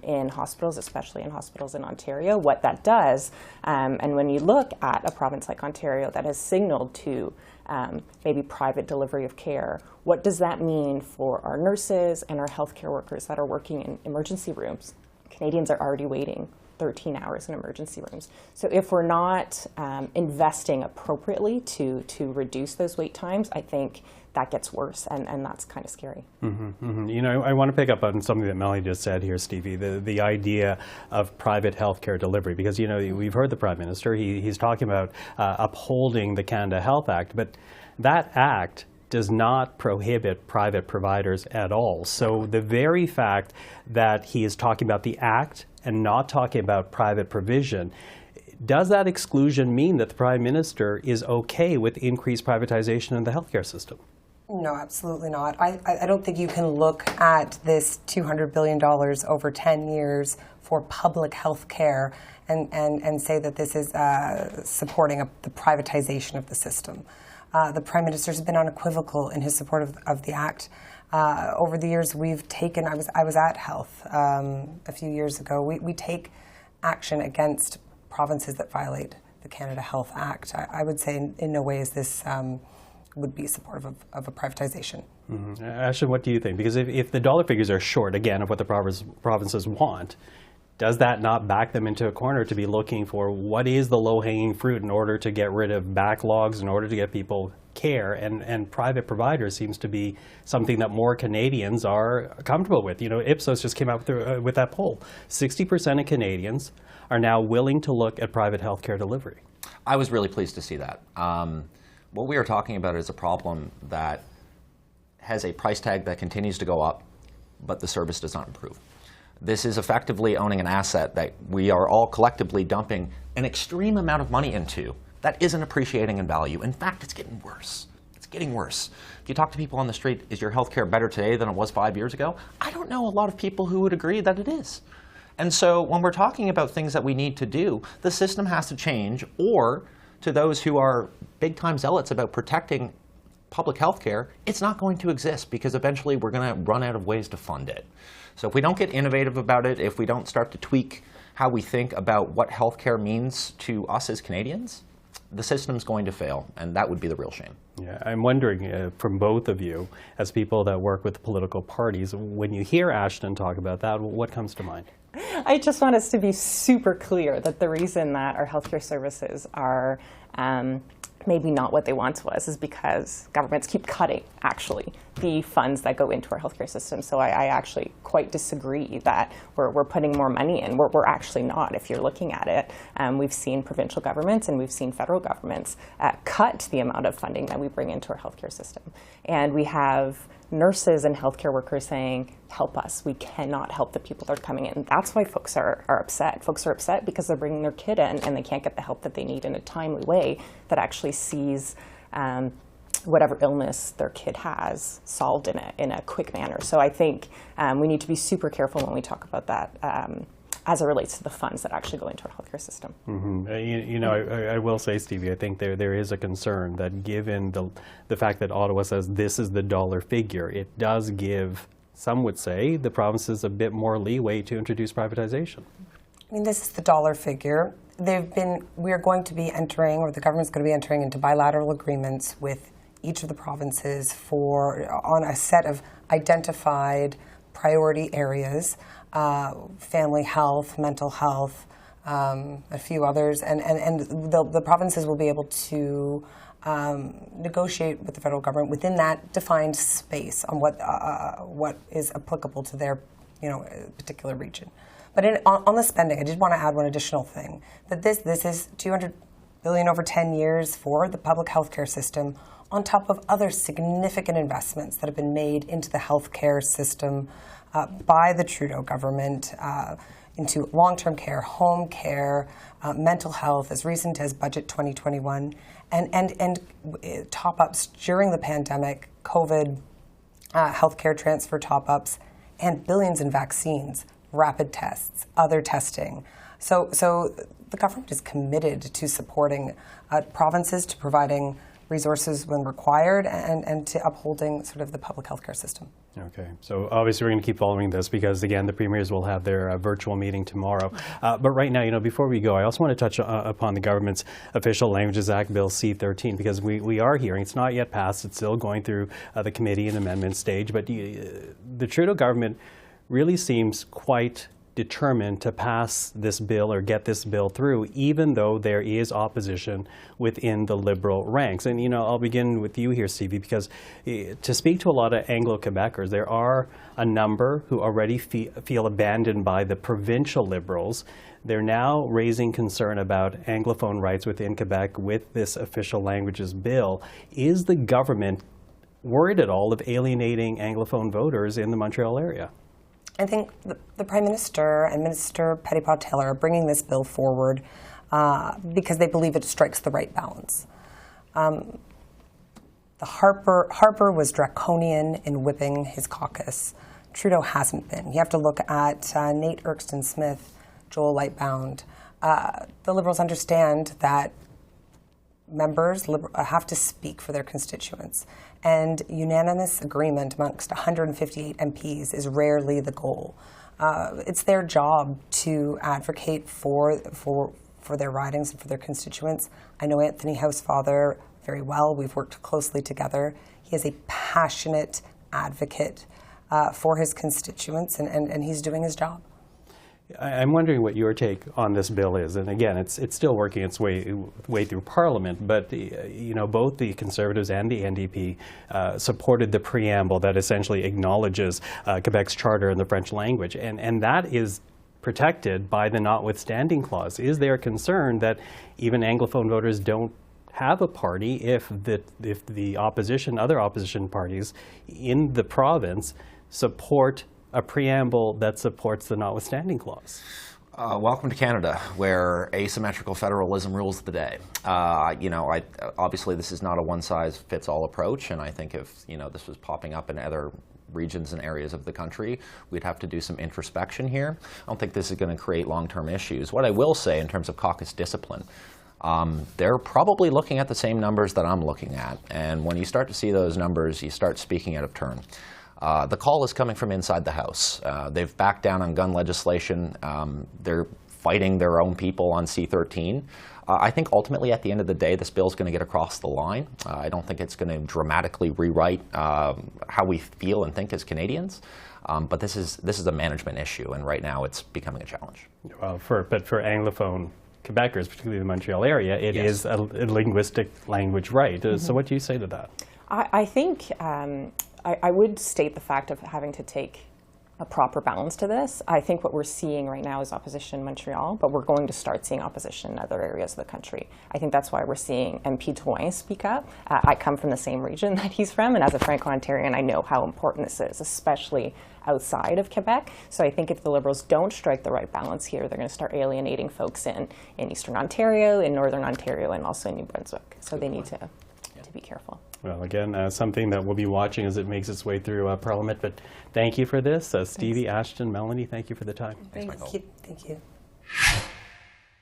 in hospitals, especially in hospitals in Ontario, what that does. And when you look at a province like Ontario that has signaled to maybe private delivery of care, what does that mean for our nurses and our healthcare workers that are working in emergency rooms? Canadians are already waiting 13 hours in emergency rooms. So if we're not investing appropriately to reduce those wait times, I think that gets worse, and that's kind of scary. Mm-hmm, mm-hmm. I want to pick up on something that Melanie just said here, Stevie, the idea of private healthcare delivery, because we've heard the Prime Minister, he's talking about upholding the Canada Health Act, but that act does not prohibit private providers at all. So the very fact that he is talking about the act and not talking about private provision, does that exclusion mean that the Prime Minister is okay with increased privatization in the healthcare system? No, absolutely not. I don't think you can look at this $200 billion over 10 years for public health care and say that this is supporting the privatization of the system. The Prime Minister has been unequivocal in his support of the Act. Over the years we've taken, I was at Health a few years ago, we take action against provinces that violate the Canada Health Act. I would say in no way is this would be supportive of a privatization. Mm-hmm. Ashton, what do you think? Because if the dollar figures are short, again, of what the provinces want, does that not back them into a corner to be looking for what is the low-hanging fruit in order to get rid of backlogs, in order to get people care? And private providers seems to be something that more Canadians are comfortable with. Ipsos just came out with that poll. 60% of Canadians are now willing to look at private healthcare delivery. I was really pleased to see that. What we are talking about is a problem that has a price tag that continues to go up, but the service does not improve. This is effectively owning an asset that we are all collectively dumping an extreme amount of money into that isn't appreciating in value. In fact, it's getting worse. It's getting worse. If you talk to people on the street, is your healthcare better today than it was 5 years ago? I don't know a lot of people who would agree that it is. And so when we're talking about things that we need to do, the system has to change, or to those who are big-time zealots about protecting public health care, it's not going to exist because eventually we're going to run out of ways to fund it. So if we don't get innovative about it, if we don't start to tweak how we think about what healthcare means to us as Canadians, the system's going to fail, and that would be the real shame. Yeah, I'm wondering from both of you, as people that work with political parties, when you hear Ashton talk about that, what comes to mind? I just want us to be super clear that the reason that our healthcare services are maybe not what they once was is because governments keep cutting, actually, the funds that go into our healthcare system. So I actually quite disagree that we're putting more money in. We're actually not, if you're looking at it. We've seen provincial governments and we've seen federal governments cut the amount of funding that we bring into our healthcare system. And we have nurses and healthcare workers saying, help us. We cannot help the people that are coming in. That's why folks are upset. Folks are upset because they're bringing their kid in and they can't get the help that they need in a timely way that actually sees whatever illness their kid has solved in a quick manner. So I think we need to be super careful when we talk about that as it relates to the funds that actually go into our healthcare system. Mm-hmm. I will say, Stevie, I think there is a concern that given the fact that Ottawa says this is the dollar figure, it does give, some would say, the provinces a bit more leeway to introduce privatization. I mean, this is the dollar figure. We are going to be entering, or the government's going to be entering into bilateral agreements with each of the provinces on a set of identified priority areas, family health, mental health, a few others, and the provinces will be able to negotiate with the federal government within that defined space on what is applicable to their particular region. But on the spending, I did want to add one additional thing, that this is $200 billion over 10 years for the public healthcare system, on top of other significant investments that have been made into the healthcare system by the Trudeau government into long-term care, home care, mental health, as recent as Budget 2021, and top-ups during the pandemic, COVID, healthcare transfer top-ups, and billions in vaccines, rapid tests, other testing. So the government is committed to supporting provinces, to providing resources when required, and to upholding sort of the public healthcare system. Okay, so obviously we're going to keep following this because, again, the premiers will have their virtual meeting tomorrow. But right now, before we go, I also want to touch upon the government's Official Languages Act, Bill C-13, because we are hearing, it's not yet passed, it's still going through the committee and amendment stage, but the Trudeau government really seems quite determined to pass this bill or get this bill through, even though there is opposition within the Liberal ranks. And, I'll begin with you here, Stevie, because to speak to a lot of Anglo-Quebecers, there are a number who already feel abandoned by the provincial Liberals. They're now raising concern about Anglophone rights within Quebec with this official languages bill. Is the government worried at all of alienating Anglophone voters in the Montreal area? I think the Prime Minister and Minister Petitpas-Taylor are bringing this bill forward because they believe it strikes the right balance. The Harper was draconian in whipping his caucus. Trudeau hasn't been. You have to look at Nate Erskine-Smith, Joel Lightbound. The Liberals understand that members have to speak for their constituents. And unanimous agreement amongst 158 MPs is rarely the goal. It's their job to advocate for their ridings and for their constituents. I know Anthony Housefather very well. We've worked closely together. He is a passionate advocate for his constituents, and he's doing his job. I'm wondering what your take on this bill is, and again, it's still working its way through Parliament. But both the Conservatives and the NDP supported the preamble that essentially acknowledges Quebec's charter in the French language, and that is protected by the notwithstanding clause. Is there a concern that even Anglophone voters don't have a party if the opposition, other opposition parties in the province support a preamble that supports the notwithstanding clause? Welcome to Canada, where asymmetrical federalism rules the day. Obviously this is not a one-size-fits-all approach, and I think if this was popping up in other regions and areas of the country, we'd have to do some introspection here. I don't think this is going to create long-term issues. What I will say in terms of caucus discipline, they're probably looking at the same numbers that I'm looking at, and when you start to see those numbers, you start speaking out of turn. The call is coming from inside the House. They've backed down on gun legislation. They're fighting their own people on C-13. I think ultimately, at the end of the day, this bill is going to get across the line. I don't think it's going to dramatically rewrite how we feel and think as Canadians. But this is a management issue, and right now it's becoming a challenge. Well, but for Anglophone Quebecers, particularly the Montreal area, it is a linguistic language right. So what do you say to that? I think I would state the fact of having to take a proper balance to this. I think what we're seeing right now is opposition in Montreal, but we're going to start seeing opposition in other areas of the country. I think that's why we're seeing MP Drouin speak up. I come from the same region that he's from, and as a Franco-Ontarian, I know how important this is, especially outside of Quebec. So I think if the Liberals don't strike the right balance here, they're going to start alienating folks in Eastern Ontario, in Northern Ontario, and also in New Brunswick. So they need to be careful. Well, again, something that we'll be watching as it makes its way through Parliament. But thank you for this. Stevie, Ashton, Melanie, thank you for the time. Thank you. Thank you.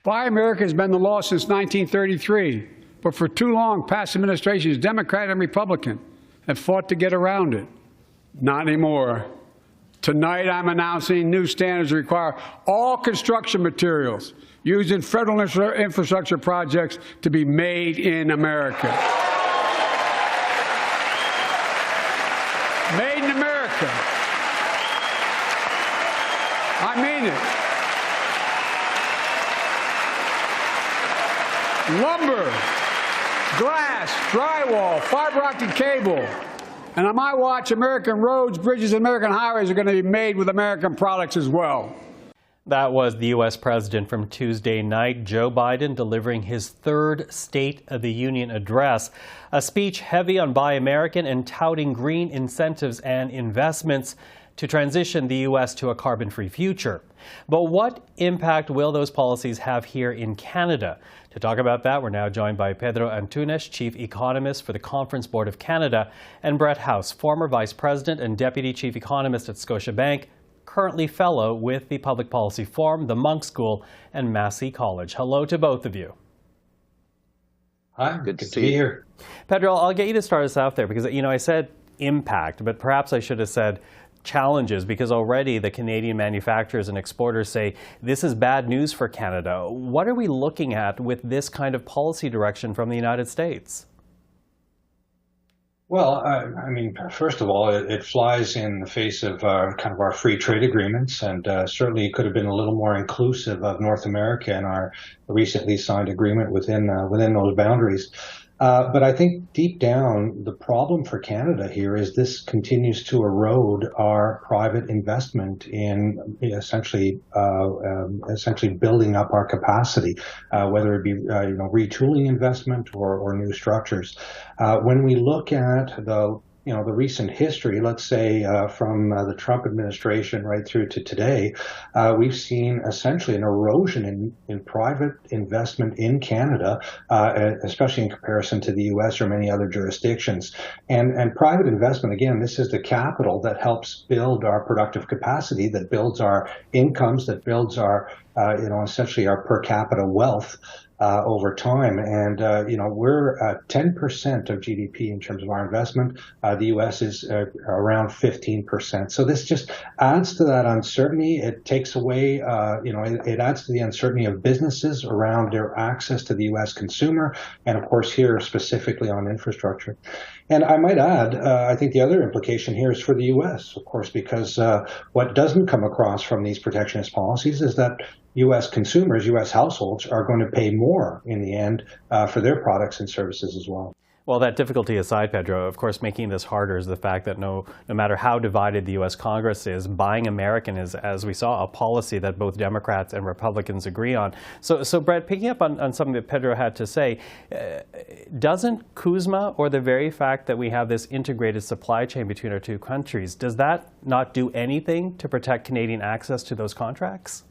Buy America has been the law since 1933, but for too long, past administrations, Democrat and Republican, have fought to get around it. Not anymore. Tonight, I'm announcing new standards that require all construction materials used in federal infrastructure projects to be made in America. Made in America. I mean it. Lumber, glass, drywall, fiber optic cable. And on my watch, American roads, bridges, and American highways are going to be made with American products as well. That was the U.S. president from Tuesday night, Joe Biden, delivering his third State of the Union address, a speech heavy on Buy American and touting green incentives and investments to transition the U.S. to a carbon-free future. But what impact will those policies have here in Canada? To talk about that, we're now joined by Pedro Antunes, Chief Economist for the Conference Board of Canada, and Brett House, former Vice President and Deputy Chief Economist at Scotiabank, currently fellow with the Public Policy Forum, the Monk School, and Massey College. Hello to both of you. Hi, good to be here. Pedro, I'll get you to start us out there because, I said impact, but perhaps I should have said challenges, because already the Canadian manufacturers and exporters say this is bad news for Canada. What are we looking at with this kind of policy direction from the United States? Well, first of all, it flies in the face of our free trade agreements, and certainly could have been a little more inclusive of North America in our recently signed agreement within those boundaries. But I think deep down, the problem for Canada here is this continues to erode our private investment in essentially building up our capacity, whether it be retooling investment or new structures. When we look at the recent history, let's say from the Trump administration right through to today, we've seen essentially an erosion in private investment in Canada, especially in comparison to the U.S. or many other jurisdictions. And private investment, again, this is the capital that helps build our productive capacity, that builds our incomes, that builds our, essentially our per capita wealth. Over time, and we're 10% of GDP in terms of our investment. The U.S. is around 15%. So this just adds to that uncertainty. It takes away, it adds to the uncertainty of businesses around their access to the U.S. consumer, and of course here specifically on infrastructure. And I might add, I think the other implication here is for the U.S., of course, because what doesn't come across from these protectionist policies is that U.S. consumers, U.S. households are going to pay more in the end for their products and services as well. Well, that difficulty aside, Pedro, of course, making this harder is the fact that no matter how divided the U.S. Congress is, buying American is, as we saw, a policy that both Democrats and Republicans agree on. So Brett, picking up on something that Pedro had to say, doesn't CUSMA, or the very fact that we have this integrated supply chain between our two countries, does that not do anything to protect Canadian access to those contracts?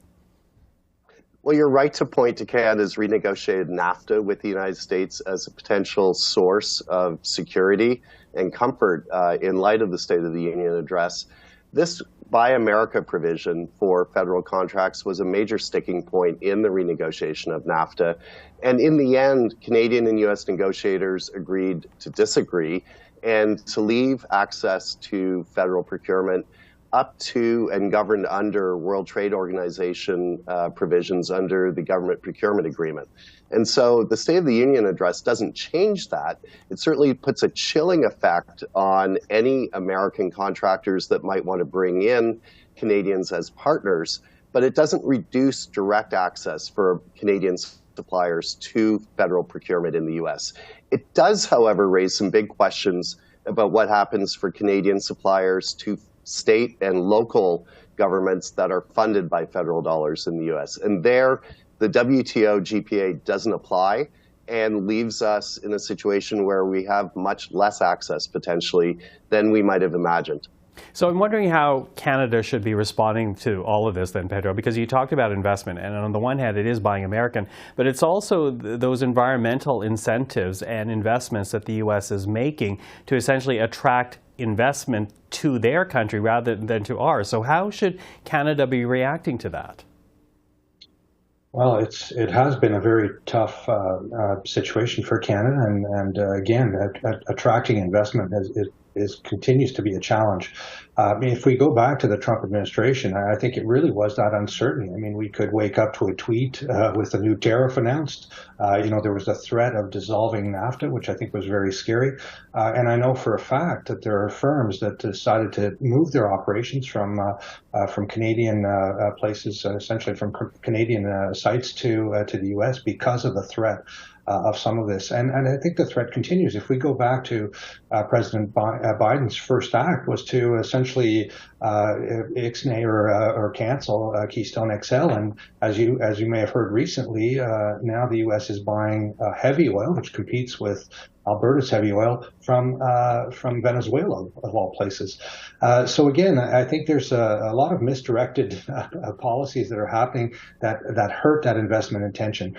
Well, you're right to point to Canada's renegotiated NAFTA with the United States as a potential source of security and comfort in light of the State of the Union address. This Buy America provision for federal contracts was a major sticking point in the renegotiation of NAFTA. And in the end, Canadian and U.S. negotiators agreed to disagree and to leave access to federal procurement up to and governed under World Trade Organization provisions under the government procurement agreement. And so the State of the Union address doesn't change that. It certainly puts a chilling effect on any American contractors that might want to bring in Canadians as partners, but it doesn't reduce direct access for Canadian suppliers to federal procurement in the U.S. It does, however, raise some big questions about what happens for Canadian suppliers to state and local governments that are funded by federal dollars in the U.S. And there, the WTO GPA doesn't apply and leaves us in a situation where we have much less access potentially than we might have imagined. So I'm wondering how Canada should be responding to all of this then, Pedro, because you talked about investment, and on the one hand it is buying American, but it's also those environmental incentives and investments that the U.S. is making to essentially attract investment to their country rather than to ours. So how should Canada be reacting to that? Well, it has been a very tough situation for Canada, and again, attracting investment continues to be a challenge. If we go back to the Trump administration, I think it really was that uncertainty. I mean, we could wake up to a tweet with a new tariff announced. There was a threat of dissolving NAFTA, which I think was very scary. And I know for a fact that there are firms that decided to move their operations from Canadian places, essentially from Canadian sites to the U.S. because of the threat of some of this. And I think the threat continues. If we go back to President Biden's first act was to essentially ixnay or cancel Keystone XL. And as you may have heard recently, now the U.S. is buying heavy oil, which competes with Alberta's heavy oil from Venezuela, of all places. So again, I think there's a lot of misdirected policies that are happening that hurt that investment intention.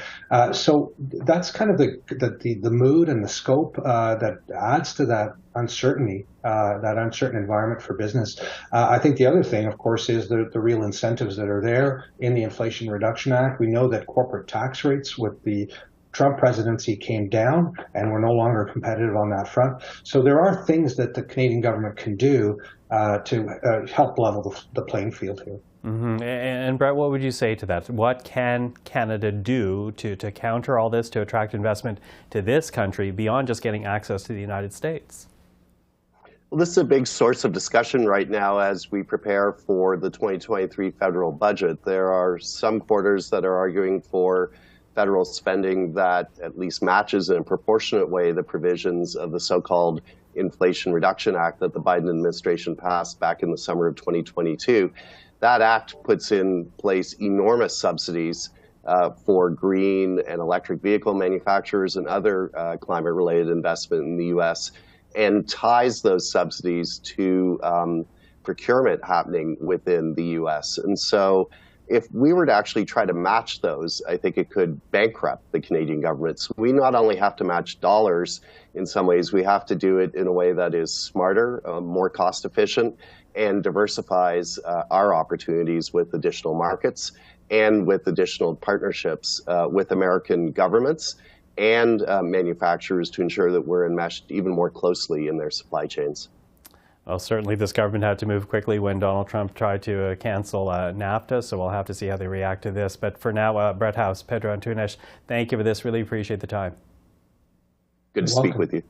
So that's kind of the mood and the scope that adds to that uncertainty, that uncertain environment for business. I think the other thing, of course, is the real incentives that are there in the Inflation Reduction Act. We know that corporate tax rates with the Trump presidency came down, and we're no longer competitive on that front. So there are things that the Canadian government can do to help level the playing field here. Mm-hmm. And Brett, what would you say to that? What can Canada do to counter all this, to attract investment to this country beyond just getting access to the United States? Well, this is a big source of discussion right now as we prepare for the 2023 federal budget. There are some quarters that are arguing for federal spending that at least matches in a proportionate way the provisions of the so-called Inflation Reduction Act that the Biden administration passed back in the summer of 2022. That act puts in place enormous subsidies for green and electric vehicle manufacturers and other climate-related investment in the U.S. and ties those subsidies to procurement happening within the U.S. And so if we were to actually try to match those, I think it could bankrupt the Canadian government. So we not only have to match dollars in some ways, we have to do it in a way that is smarter, more cost efficient, and diversifies our opportunities with additional markets and with additional partnerships with American governments and manufacturers to ensure that we're enmeshed even more closely in their supply chains. Well, certainly this government had to move quickly when Donald Trump tried to cancel NAFTA, so we'll have to see how they react to this. But for now, Brett House, Pedro Antunes, thank you for this. Really appreciate the time. Good to speak with you.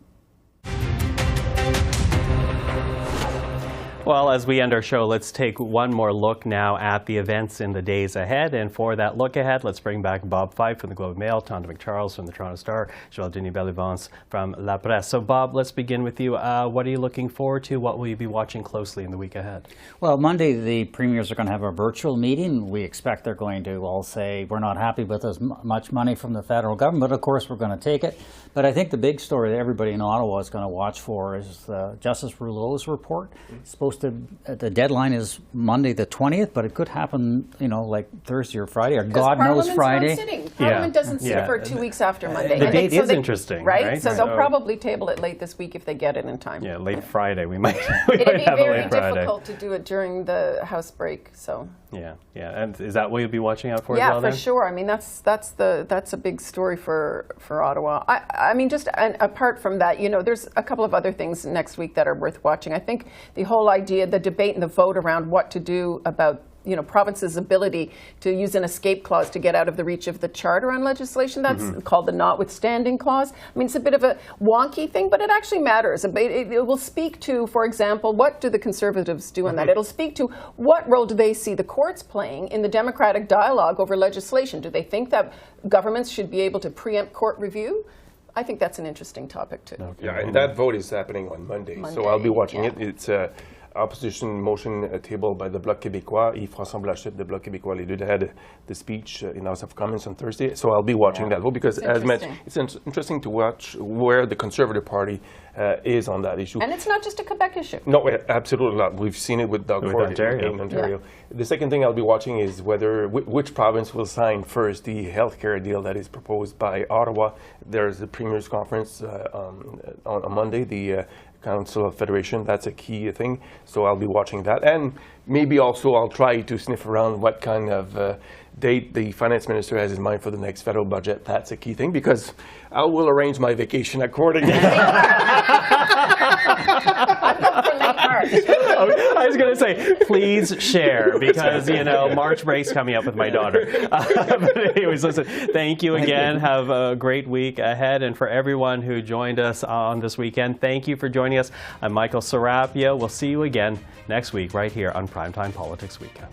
Well, as we end our show, let's take one more look now at the events in the days ahead. And for that look ahead, let's bring back Bob Fife from the Globe and Mail, Tonda MacCharles from the Toronto Star, Joël-Denis Bellavance from La Presse. So, Bob, let's begin with you. What are you looking forward to? What will you be watching closely in the week ahead? Well, Monday, the premiers are going to have a virtual meeting. We expect they're going to all say, we're not happy with as much money from the federal government, but of course we're going to take it. But I think the big story that everybody in Ottawa is going to watch for is Justice Rouleau's report. It's supposed to, the deadline is Monday the 20th, but it could happen, like Thursday or Friday, or God knows Friday. Not sitting. Parliament doesn't sit for 2 weeks after Monday. The date is interesting, right? So they'll probably table it late this week if they get it in time. Yeah, late Friday. We might It'd be have very a late Friday. difficult to do it during the House break. So Yeah, yeah. And is that what you'll be watching out for as Yeah, well, for then? sure. I mean, that's a big story for Ottawa. I mean, just and apart from that, you know, there's a couple of other things next week that are worth watching. I think the whole idea, the debate and the vote around what to do about, you know, provinces' ability to use an escape clause to get out of the reach of the charter on legislation. That's called the notwithstanding clause. I mean, it's a bit of a wonky thing, but it actually matters. It will speak to, for example, what do the Conservatives do on that? It'll speak to what role do they see the courts playing in the democratic dialogue over legislation? Do they think that governments should be able to preempt court review? I think that's an interesting topic, too. Okay. Yeah, and that vote is happening on Monday, so I'll be watching it. It's opposition motion tabled by the Bloc Québécois, Yves-François Blanchet, the Bloc Québécois, les deux had the speech in House of Commons on Thursday. So I'll be watching that vote because, as mentioned, it's interesting to watch where the Conservative Party is on that issue. And it's not just a Quebec issue. No, absolutely not. We've seen it with Doug Ford in Ontario. Yeah. The second thing I'll be watching is whether which province will sign first the healthcare deal that is proposed by Ottawa. There's the Premier's Conference on Monday, the Council of Federation. That's a key thing. So I'll be watching that. And maybe also I'll try to sniff around what kind of date the finance minister has in mind for the next federal budget. That's a key thing because I will arrange my vacation accordingly. I was going to say, please share, because, you know, March break's coming up with my daughter. But anyways, listen, thank you again. Have a great week ahead. And for everyone who joined us on this weekend, thank you for joining us. I'm Michael Serapio. We'll see you again next week right here on Primetime Politics Weekend.